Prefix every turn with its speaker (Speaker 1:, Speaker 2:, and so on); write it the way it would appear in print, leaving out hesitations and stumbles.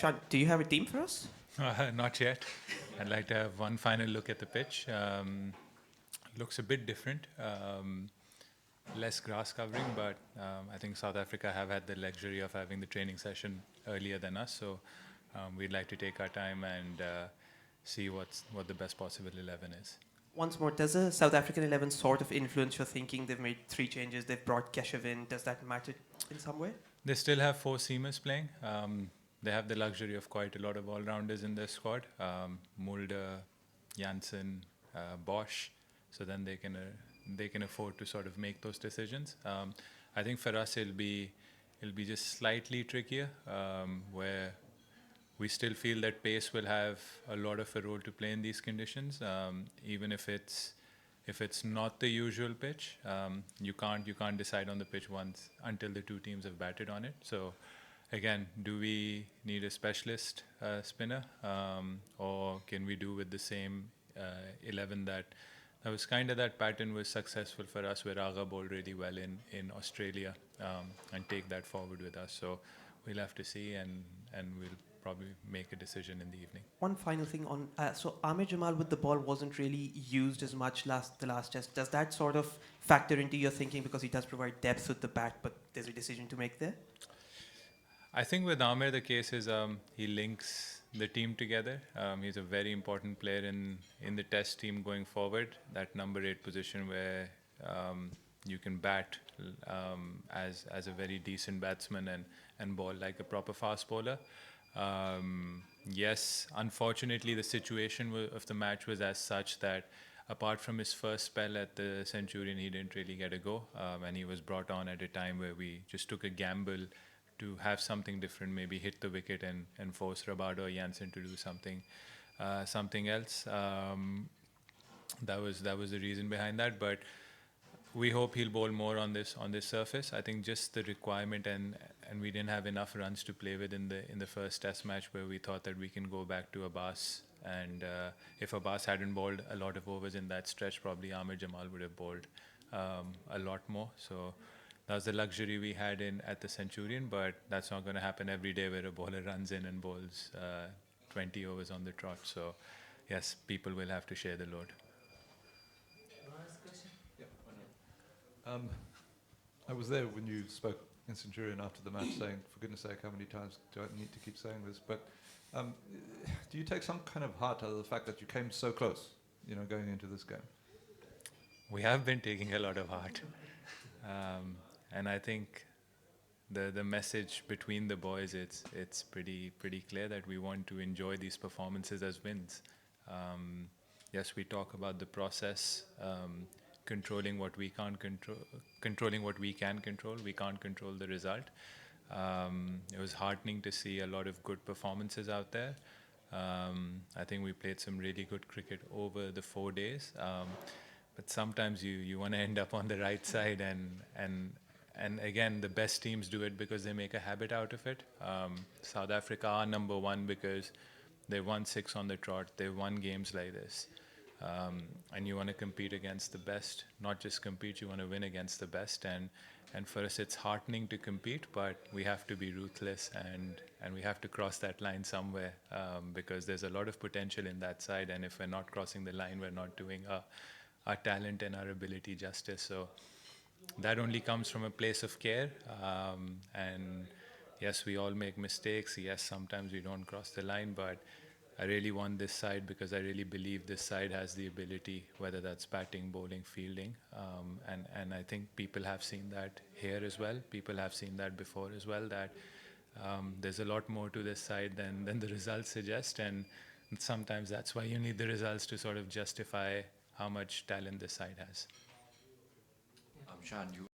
Speaker 1: Shan, do you have a team for us?
Speaker 2: Not yet. I'd like to have one final look at the pitch. Looks a bit different. Less grass covering, but I think South Africa have had the luxury of having the training session earlier than us. So we'd like to take our time and see what the best possible 11 is.
Speaker 1: Once more, does the South African 11 sort of influence your thinking? They've made 3 changes. They've brought Keshav in. Does that matter in some way?
Speaker 2: They still have 4 seamers playing. They have the luxury of quite a lot of all-rounders in their squad. Mulder, Janssen, Bosch. So then they can afford to sort of make those decisions. I think for us it'll be just slightly trickier, where we still feel that pace will have a lot of a role to play in these conditions, even if it's not the usual pitch. You can't decide on the pitch once until the two teams have batted on it. So again, do we need a specialist spinner, or can we do with the same 11 that was kind of that pattern was successful for us, where Agha bowled really well in Australia, and take that forward with us. So we'll have to see, and we'll probably make a decision in the evening.
Speaker 1: One final thing on so Amir Jamal with the ball wasn't really used as much the last test. Does that sort of factor into your thinking, because he does provide depth with the bat, but there's a decision to make there?
Speaker 2: I think with Amir the case is he links the team together. He's a very important player in the test team going forward. That number 8 position where you can bat as a very decent batsman and bowl like a proper fast bowler. Yes, unfortunately, the situation of the match was as such that apart from his first spell at the Centurion, he didn't really get a go, and he was brought on at a time where we just took a gamble to have something different, maybe hit the wicket and force Rabado or Janssen to do something else. That was the reason behind that, but we hope he'll bowl more on this surface. I think just the requirement, and we didn't have enough runs to play with in the first test match, where we thought that we can go back to Abbas, and if Abbas hadn't bowled a lot of overs in that stretch, probably Amir Jamal would have bowled a lot more. So that was the luxury we had at the Centurion, but that's not going to happen every day, where a bowler runs in and bowls 20 overs on the trot. So yes, people will have to share the load.
Speaker 3: I was there when you spoke in Centurion after the match, saying, for goodness sake, how many times do I need to keep saying this? But do you take some kind of heart out of the fact that you came so close, going into this game?
Speaker 2: We have been taking a lot of heart. And I think the message between the boys, it's pretty clear that we want to enjoy these performances as wins. Yes, we talk about the process, controlling what we can't control, controlling what we can control. We can't control the result. It was heartening to see a lot of good performances out there. I think we played some really good cricket over the 4 days. But sometimes you want to end up on the right side, and again, the best teams do it because they make a habit out of it. South Africa are number 1 because they won 6 on the trot. They've won games like this. And you want to compete against the best, not just compete, you want to win against the best. And for us, it's heartening to compete, but we have to be ruthless, and we have to cross that line somewhere, because there's a lot of potential in that side. And if we're not crossing the line, we're not doing our talent and our ability justice. So that only comes from a place of care. And yes, we all make mistakes. Yes, sometimes we don't cross the line, but I really want this side because I really believe this side has the ability, whether that's batting, bowling, fielding. And I think people have seen that here as well. People have seen that before as well, that there's a lot more to this side than the results suggest. And sometimes that's why you need the results to sort of justify how much talent this side has.
Speaker 4: Shan, you